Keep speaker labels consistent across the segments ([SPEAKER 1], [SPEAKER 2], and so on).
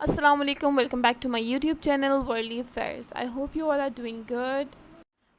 [SPEAKER 1] Assalamu alaikum, welcome back to my YouTube channel Worldly Affairs. I hope you all are doing good.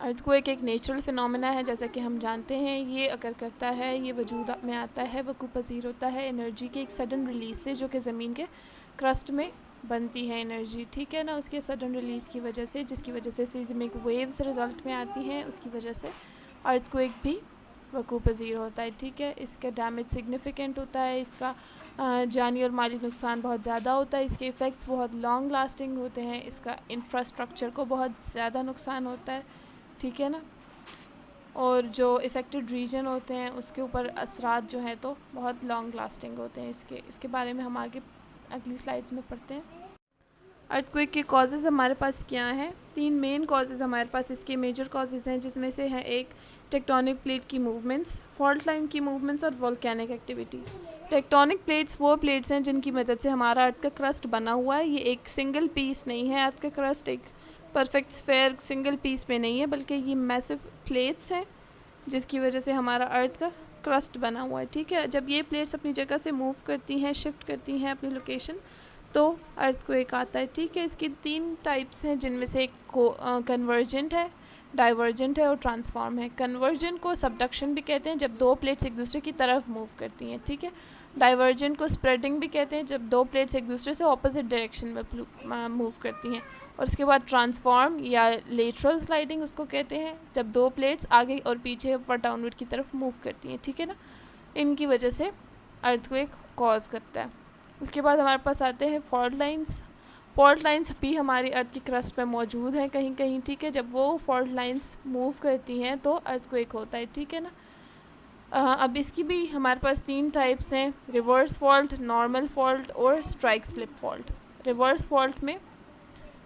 [SPEAKER 1] earthquake ایک natural phenomena ہے، جیسا کہ ہم جانتے ہیں. یہ اگر کرتا ہے، یہ وجود میں آتا ہے، وقوع پذیر ہوتا ہے انرجی کے ایک سڈن ریلیز سے، جو کہ زمین کے کرسٹ میں بنتی ہے انرجی. ٹھیک ہے نا، اس کے سڈن ریلیز کی وجہ سے، جس کی وجہ سے سیزمک ویوز رزلٹ میں آتی ہیں، اس کی وجہ سے ارتھکویک بھی وقوع پذیر ہوتا ہے. ٹھیک ہے، اس کا ڈیمیج سگنیفیکنٹ ہوتا ہے، اس کا جانی اور مالی نقصان بہت زیادہ ہوتا ہے، اس کے ایفیکٹس بہت لانگ لاسٹنگ ہوتے ہیں، اس کا انفراسٹرکچر کو بہت زیادہ نقصان ہوتا ہے. ٹھیک ہے نا، اور جو افیکٹڈ ریجن ہوتے ہیں اس کے اوپر اثرات جو ہیں تو بہت لانگ لاسٹنگ ہوتے ہیں. اس کے بارے میں ہم آگے اگلی سلائڈز میں پڑھتے ہیں. ارتھکویک کے کازز ہمارے پاس کیا ہیں؟ 3 مین کازز ہمارے پاس اس کے میجر کازز ہیں، جس میں سے ہے ایک ٹیکٹونک پلیٹ کی موومنٹس، فالٹ لائن کی موومنٹس اور والکینک ایکٹیویٹی. ٹیکٹونک پلیٹس وہ پلیٹس ہیں جن کی مدد سے ہمارا ارتھ کا کرسٹ بنا ہوا ہے. یہ ایک سنگل پیس نہیں ہے، ارتھ کا کرسٹ ایک پرفیکٹ اسفیئر سنگل پیس پہ نہیں ہے، بلکہ یہ میسو پلیٹس ہیں جس کی وجہ سے ہمارا ارتھ کا کرسٹ بنا ہوا ہے. ٹھیک ہے، جب یہ پلیٹس اپنی جگہ سے موو کرتی ہیں، شفٹ کرتی ہیں اپنی لوکیشن، تو ارتھ کو ایک آتا ہے. ٹھیک ہے، اس کی 3 ٹائپس ہیں، جن میں سے ایک کنورجنٹ ہے، ڈائیورجنٹ ہے اور ٹرانسفارم ہے. کنورجنٹ کو سبڈکشن بھی کہتے ہیں، جب 2 پلیٹس ایک دوسرے کی طرف موو کرتی ہیں. ٹھیک ہے، ڈائیورجنٹ کو اسپریڈنگ بھی کہتے ہیں، جب 2 پلیٹس ایک دوسرے سے اپوزٹ ڈائریکشن میں موو کرتی ہیں. اور اس کے بعد ٹرانسفارم یا لیٹرل سلائڈنگ اس کو کہتے ہیں، جب 2 پلیٹس آگے اور پیچھے اپورڈ ڈاؤنورڈ کی طرف موو کرتی ہیں. ٹھیک ہے نا، ان کی وجہ سے ارتھ کو ایک کاز کرتا ہے. اس کے بعد ہمارے پاس آتے ہیں فالٹ لائنس. فالٹ لائنس بھی ہماری ارتھ کی کرسٹ پہ موجود ہیں کہیں کہیں. ٹھیک ہے، جب وہ فالٹ لائنس موو کرتی ہیں تو ارتھ کو ایک ہوتا ہے. ٹھیک ہے نا، اب اس کی بھی ہمارے پاس 3 ٹائپس ہیں: ریورس فالٹ، نارمل فالٹ اور strike slip fault. Reverse fault میں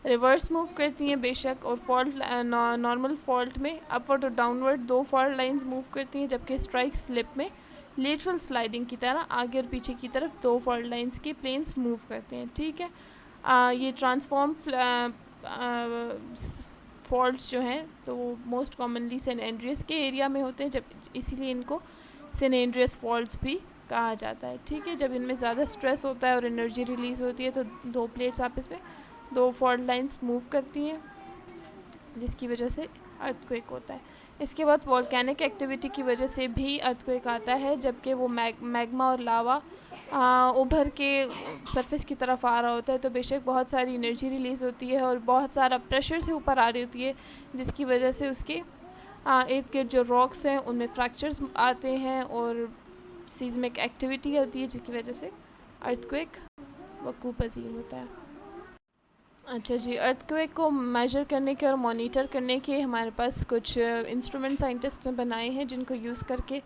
[SPEAKER 1] ریورس موو کرتی ہیں بے شک، اور فالٹ نارمل فالٹ میں اپورڈ اور ڈاؤنورڈ 2 فالٹ لائنز موو کرتی ہیں، جبکہ اسٹرائک سلپ میں لیٹرل سلائڈنگ کی طرح آگے اور پیچھے کی طرف 2 فالٹ لائنز کے پلینس موو کرتے ہیں. ٹھیک ہے، یہ ٹرانسفارم فالٹس جو ہیں تو وہ موسٹ کامنلی سین اینڈریس کے ایریا میں ہوتے ہیں، جب اسی لیے ان کو سین اینڈریس فالٹس بھی کہا جاتا ہے. ٹھیک ہے، جب ان میں زیادہ سٹریس ہوتا ہے اور انرجی ریلیز ہوتی ہے تو 2 پلیٹس آپس میں 2 فالٹ لائنس موو کرتی ہیں، جس کی وجہ سے ارتھ کویک ہوتا ہے. اس کے بعد والکینک ایکٹیویٹی کی وجہ سے بھی ارتھ کویک آتا ہے، جبکہ وہ میگما اور لاوا ابھر کے سرفیس کی طرف آ رہا ہوتا ہے، تو بے شک بہت ساری انرجی ریلیز ہوتی ہے اور بہت سارا پریشر سے اوپر آ رہی ہوتی ہے، جس کی وجہ سے اس کے ارد گرد جو راکس ہیں ان میں فریکچرز آتے ہیں اور سیزمک ایکٹیویٹی ہوتی ہے، جس کی وجہ سے ارتھ کویک وقوع پذیر ہوتا ہے. اچھا جی، ارتھ کویک کو میجر کرنے کے اور مانیٹر کرنے کے ہمارے پاس کچھ انسٹرومنٹ سائنٹسٹ نے بنائے ہیں، جن کو یوز کر کے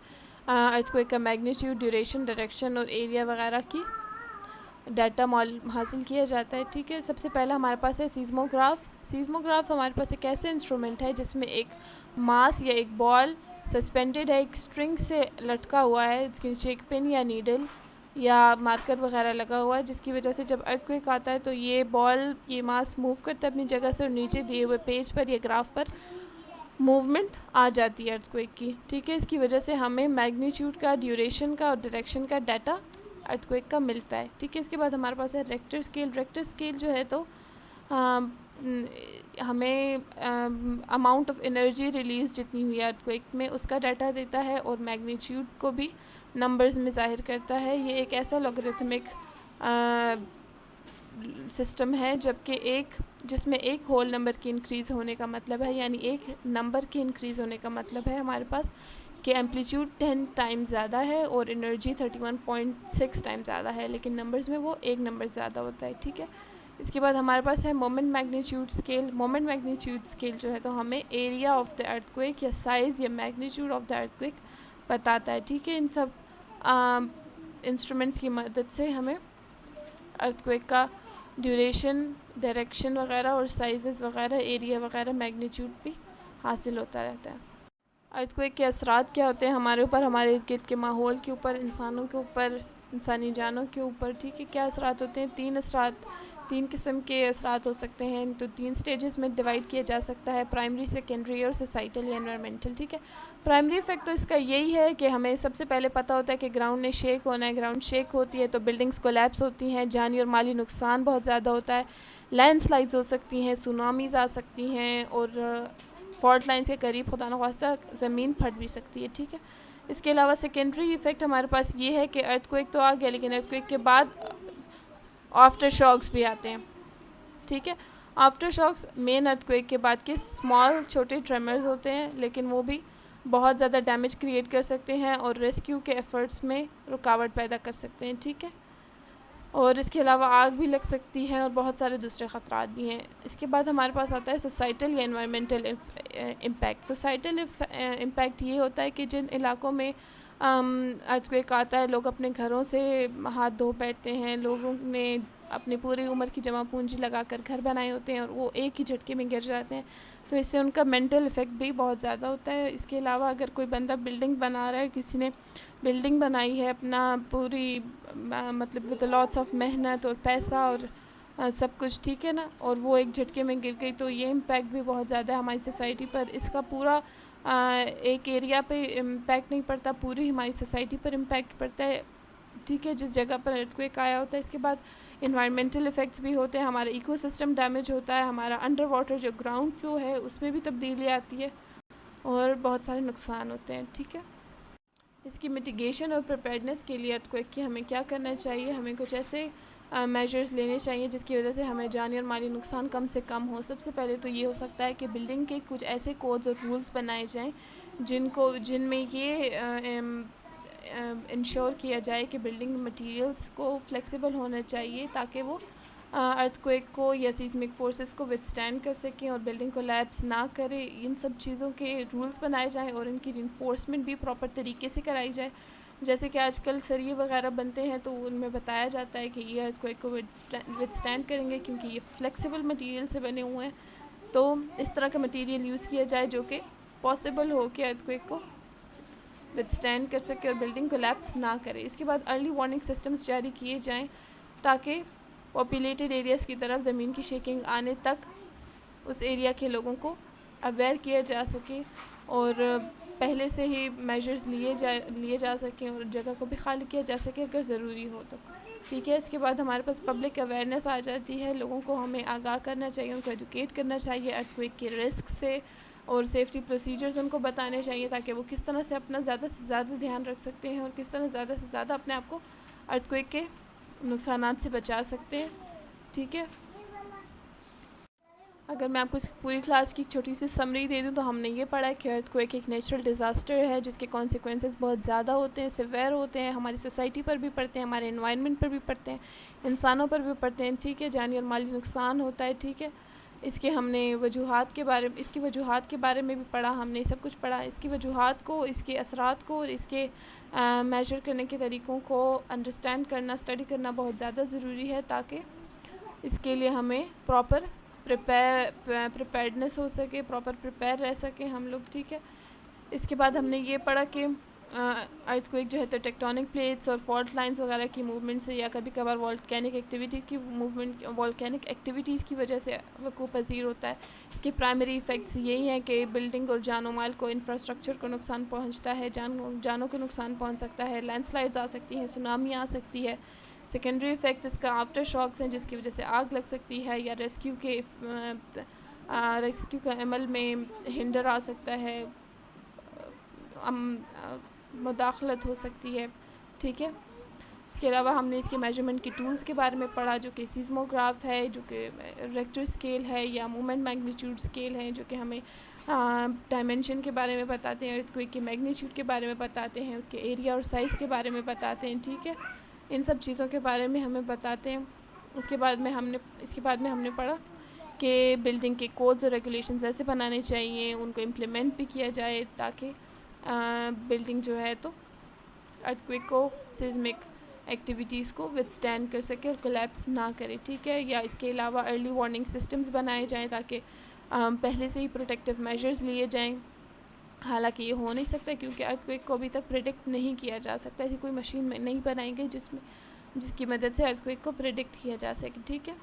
[SPEAKER 1] ارتھ کویک کا میگنیٹیوڈ، ڈیوریشن، ڈائریکشن اور ایریا وغیرہ کی ڈیٹا حاصل کیا جاتا ہے. ٹھیک ہے، سب سے پہلا ہمارے پاس ہے سیزموگراف. سیزموگراف ہمارے پاس ایک ایسے انسٹرومنٹ ہے جس میں ایک ماس یا ایک بال سسپینڈڈ ہے، ایک اسٹرنگ سے لٹکا ہوا ہے، اس کے نیچے ایک پن یا نیڈل یا مارکر وغیرہ لگا ہوا ہے، جس کی وجہ سے جب ارتھ کویک آتا ہے تو یہ بال، یہ ماس موو کرتا ہے اپنی جگہ سے، اور نیچے دیے ہوئے پیج پر یا گراف پر موومنٹ آ جاتی ہے ارتھ کویک کی. ٹھیک ہے، اس کی وجہ سے ہمیں میگنیٹیوڈ کا، ڈیوریشن کا اور ڈائریکشن کا ڈیٹا ارتھ کویک کا ملتا ہے. ٹھیک ہے، اس کے بعد ہمارے پاس ہے ریکٹر اسکیل. ریکٹر اسکیل جو ہے تو ہمیں اماؤنٹ آف انرجی ریلیز جتنی ہوئی ہے ارتھ کویک میں اس کا ڈیٹا دیتا ہے، اور میگنیٹیوڈ کو بھی نمبرز میں ظاہر کرتا ہے. یہ ایک ایسا لوگریتھمک سسٹم ہے جس میں ایک ہول نمبر کی انکریز ہونے کا مطلب ہے، یعنی ایک نمبر کی انکریز ہونے کا مطلب ہے ہمارے پاس کہ ایمپلیٹیوڈ 10 ٹائم زیادہ ہے اور انرجی 31.6 ٹائم زیادہ ہے، لیکن نمبرز میں وہ ایک نمبر زیادہ ہوتا ہے. ٹھیک ہے، اس کے بعد ہمارے پاس ہے moment magnitude scale. Moment magnitude scale جو ہے تو ہمیں area of the earth quick یا سائز یا magnitude of the earth quick بتاتا ہے. ٹھیک ہے، ان سب انسٹرومنٹس کی مدد سے ہمیں ارتھ کویک کا ڈیوریشن، ڈائریکشن وغیرہ اور سائزز وغیرہ، ایریا وغیرہ، میگنیٹیوڈ بھی حاصل ہوتا رہتا ہے. ارتھ کویک کے اثرات کیا ہوتے ہیں ہمارے اوپر، ہمارے ارد گرد کے ماحول کے اوپر، انسانوں کے اوپر، انسانی جانوں کے اوپر، ٹھیک ہے. کیا اثرات ہوتے ہیں؟ تین قسم کے اثرات ہو سکتے ہیں. تو 3 سٹیجز میں ڈیوائڈ کیا جا سکتا ہے: پرائمری، سیکنڈری اور سوسائٹل یا انوائرمنٹل. ٹھیک ہے. پرائمری افیکٹ تو اس کا یہی ہے کہ ہمیں سب سے پہلے پتہ ہوتا ہے کہ گراؤنڈ نے شیک ہونا ہے. گراؤنڈ شیک ہوتی ہے تو بلڈنگز کولیپس ہوتی ہیں، جانی اور مالی نقصان بہت زیادہ ہوتا ہے. لینڈ سلائڈز ہو سکتی ہیں، سونامیز آ سکتی ہیں، اور فالٹ لائنز کے قریب خدا نخواستہ زمین پھٹ بھی سکتی ہے. ٹھیک ہے. اس کے علاوہ سیکنڈری ایفیکٹ ہمارے پاس یہ ہے کہ ارتھ کوئک تو آ گیا، لیکن ارتھ کوئک کے بعد آفٹر شاکس بھی آتے ہیں. ٹھیک ہے. آفٹر شاکس مین ارتھ کوئک کے بعد کے اسمال چھوٹے ٹریمرز ہوتے ہیں، لیکن وہ بھی بہت زیادہ ڈیمیج کریٹ کر سکتے ہیں اور ریسکیو کے ایفرٹس میں رکاوٹ پیدا کر سکتے ہیں. ٹھیک ہے. اور اس کے علاوہ آگ بھی لگ سکتی ہے اور بہت سارے دوسرے خطرات بھی ہیں. اس کے بعد ہمارے پاس آتا ہے سوسائٹل یا انوائرمنٹل امپیکٹ. سوسائٹل امپیکٹ یہ ہوتا ہے کہ جن علاقوں میں ارتھ کوئک آتا ہے، لوگ اپنے گھروں سے ہاتھ دھو بیٹھتے ہیں. لوگوں نے اپنی پوری عمر کی جمع پونجی لگا کر گھر بنائے ہوتے ہیں اور وہ ایک ہی جھٹکے میں گر جاتے ہیں، تو اس سے ان کا مینٹل افیکٹ بھی بہت زیادہ ہوتا ہے. اس کے علاوہ اگر کوئی بندہ بلڈنگ بنا رہا ہے، کسی نے بلڈنگ بنائی ہے اپنا پوری مطلب ود لاٹس آف محنت اور پیسہ اور سب کچھ، ٹھیک ہے نا، اور وہ ایک جھٹکے میں گر گئی، تو یہ امپیکٹ بھی بہت زیادہ ہے ہماری سوسائٹی پر. اس کا پورا ایک ایریا پہ امپیکٹ نہیں پڑتا، پوری ہماری سوسائٹی پر امپیکٹ پڑتا ہے. ٹھیک ہے. جس جگہ پر ارتھ کوئک آیا ہوتا ہے. اس کے بعد انوائرمنٹل افیکٹس بھی ہوتے ہیں. ہمارا ایکو سسٹم ڈیمیج ہوتا ہے، ہمارا انڈر واٹر جو گراؤنڈ فلو ہے اس میں بھی تبدیلی آتی ہے، اور بہت سارے نقصان ہوتے ہیں. ٹھیک ہے. اس کی میٹیگیشن اور پریپیئرڈنس کے لیے ارتھ کوئک کی ہمیں کیا کرنا چاہیے؟ ہمیں کچھ ایسے میجرز لینے چاہیے جس کی وجہ سے ہمیں جانی اور مالی نقصان کم سے کم ہو. سب سے پہلے تو یہ ہو سکتا ہے کہ بلڈنگ کے کچھ ایسے کوڈز اور رولز بنائے جائیں جن میں یہ انشور کیا جائے کہ بلڈنگ مٹیریلز کو فلیکسیبل ہونا چاہیے تاکہ وہ ارتھ کوئک کو یا سیزمک فورسز کو وتھسٹینڈ کر سکیں اور بلڈنگ کو لیپس نہ کرے. ان سب چیزوں کے رولز بنائے جائیں اور ان کی رینفورسمنٹ بھی پراپر طریقے سے کرائی جائے. جیسے کہ آج کل سریے وغیرہ بنتے ہیں تو ان میں بتایا جاتا ہے کہ یہ ارتھ کوئک کو وتھسٹینڈ کریں گے کیونکہ یہ فلیکسیبل مٹیریل سے بنے ہوئے ہیں. تو اس طرح کا مٹیریل یوز کیا جائے جو کہ پاسبل ہو کہ ارتھ کوئک کو وتھسٹینڈ کر سکے اور بلڈنگ کو لیپس نہ کرے. اس کے بعد ارلی وارننگ سسٹمز جاری کیے جائیں تاکہ پاپولیٹڈ ایریاز کی طرف زمین کی شیکنگ آنے تک اس ایریا کے لوگوں کو اویئر کیا جا سکے اور پہلے سے ہی میجرز لیے جا سکیں اور جگہ کو بھی خالی کیا جا سکے اگر ضروری ہو تو. ٹھیک ہے. اس کے بعد ہمارے پاس پبلک اویئرنیس آ جاتی ہے. لوگوں کو ہمیں آگاہ کرنا چاہیے، ان کو ایجوکیٹ کرنا چاہیے ارتھ کوئک کے رسک سے، اور سیفٹی پروسیجرز ان کو بتانے چاہیے تاکہ وہ کس طرح سے اپنا زیادہ سے زیادہ دھیان رکھ سکتے ہیں اور کس طرح زیادہ سے زیادہ اپنے آپ کو ارتھ کوئک کے نقصانات سے بچا سکتے ہیں. ٹھیک ہے. اگر میں آپ کو اس پوری کلاس کی چھوٹی سی سمری دے دوں تو ہم نے یہ پڑھا ہے کہ ارتھ کوئک ایک نیچرل ڈیزاسٹر ہے جس کے کانسیکوینسز بہت زیادہ ہوتے ہیں، سیویئر ہوتے ہیں، ہماری سوسائٹی پر بھی پڑتے ہیں، ہمارے انوائرمنٹ پر بھی پڑتے ہیں، انسانوں پر بھی پڑتے ہیں. ٹھیک ہے. جانی اور مالی نقصان ہوتا ہے. ٹھیک ہے. اس کی وجوہات کے بارے میں بھی پڑھا، ہم نے سب کچھ پڑھا. اس کی وجوہات کو، اس کے اثرات کو اور اس کے میجر کرنے کے طریقوں کو انڈرسٹینڈ کرنا، اسٹڈی کرنا بہت زیادہ ضروری ہے تاکہ اس کے لیے ہمیں پراپر پریپیئرڈنس ہو سکے، پراپر پریپیئر رہ سکیں ہم لوگ. ٹھیک ہے. اس کے بعد ہم نے یہ پڑھا کہ ارتھ کوئک جو ہے تو ٹیکٹونک پلیٹس اور فالٹ لائنز وغیرہ کی موومنٹ سے یا کبھی کبھار والکینک ایکٹیویٹیز کی وجہ سے وقوع پذیر ہوتا ہے. اس کے پرائمری ایفیکٹس یہی ہیں کہ بلڈنگ اور جان و مال کو، انفراسٹرکچر کو نقصان پہنچتا ہے، جانوں کو نقصان پہنچ سکتا ہے، لینڈ سلائڈز آ سکتی ہیں، سونامی آ سکتی ہے. سیکنڈری ایفیکٹ اس کا آفٹر شاکس ہیں جس کی وجہ سے آگ لگ سکتی ہے یا ریسکیو کا عمل میں ہنڈر آ سکتا ہے، مداخلت ہو سکتی ہے. ٹھیک ہے. اس کے علاوہ ہم نے اس کے میجرمنٹ کے ٹولز کے بارے میں پڑھا جو کہ سیزموگراف ہے، جو کہ ریکٹر اسکیل ہے یا مومنٹ میگنیچیوڈ اسکیل ہے، جو کہ ہمیں ڈائمینشن کے بارے میں بتاتے ہیں، ارتھ کوئک کے میگنیچیوڈ کے بارے میں بتاتے ہیں، اس کے ایریا اور سائز کے بارے میں بتاتے ہیں. ٹھیک ہے. ان سب چیزوں کے بارے میں ہمیں بتاتے ہیں. اس کے بعد میں ہم نے پڑھا کہ بلڈنگ کے کوڈز اور ریگولیشنز ایسے بنانے چاہیے، ان کو امپلیمنٹ بھی کیا جائے تاکہ بلڈنگ جو ہے تو ارتھ کوئک کو، سیزمک ایکٹیویٹیز کو وتھسٹینڈ کر سکے اور کولیپس نہ کرے. ٹھیک ہے. یا اس کے علاوہ ارلی وارننگ سسٹمز بنائے جائیں تاکہ پہلے سے ہی پروٹیکٹیو میجرز لیے جائیں حالانکہ یہ ہو نہیں سکتا کیونکہ ارتھ کویک کو ابھی تک پریڈکٹ نہیں کیا جا سکتا. ایسی کوئی مشین میں نہیں بنائی گئی جس کی مدد سے ارتھ کویک کو پریڈکٹ کیا جا سکے. ٹھیک ہے.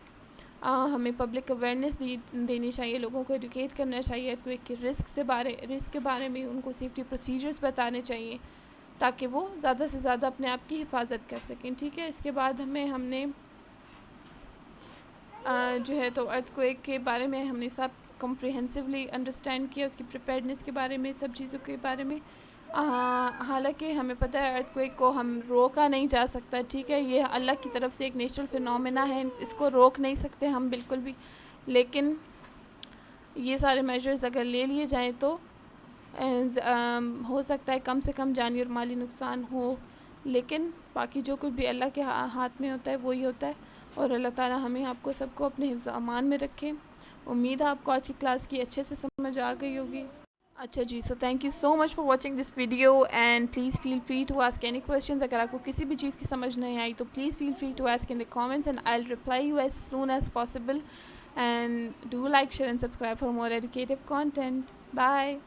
[SPEAKER 1] ہمیں پبلک اویئرنیس دینی چاہیے, لوگوں کو ایڈوکیٹ کرنا چاہیے ارتھ کویک کے رسک کے بارے میں, ان کو سیفٹی پروسیجرز بتانے چاہیے تاکہ وہ زیادہ سے زیادہ اپنے آپ کی حفاظت کر سکیں. ٹھیک ہے. اس کے بعد ہم نے جو ہے تو ارتھ کویک کے بارے میں ہم نے سب کمپریہنسولی انڈرسٹینڈ کیا, اس کی پریپیئرنیس کے بارے میں, سب چیزوں کے بارے میں. حالانکہ ہمیں پتہ ہے ارتھ کویک کو ہم روکا نہیں جا سکتا. ٹھیک ہے. یہ اللہ کی طرف سے ایک نیچرل فینومینا ہے, اس کو روک نہیں سکتے ہم بالکل بھی, لیکن یہ سارے میجرز اگر لے لیے جائیں تو ہو سکتا ہے کم سے کم جانی اور مالی نقصان ہو, لیکن باقی جو کچھ بھی اللہ کے ہاتھ میں ہوتا ہے وہی ہوتا ہے. اور اللہ تعالیٰ ہمیں آپ کو سب کو اپنے حفظ امان میں رکھے. امید ہے آپ کو آج کی کلاس کی اچھے سے سمجھ آ گئی ہوگی. اچھا جی, so thank you so much for watching this video and please feel free to ask any questions. اگر آپ کو کسی بھی چیز کی سمجھ نہیں آئی تو please feel free to ask in the comments and I will reply you as soon as possible. And do like, share and subscribe for more educative content. Bye.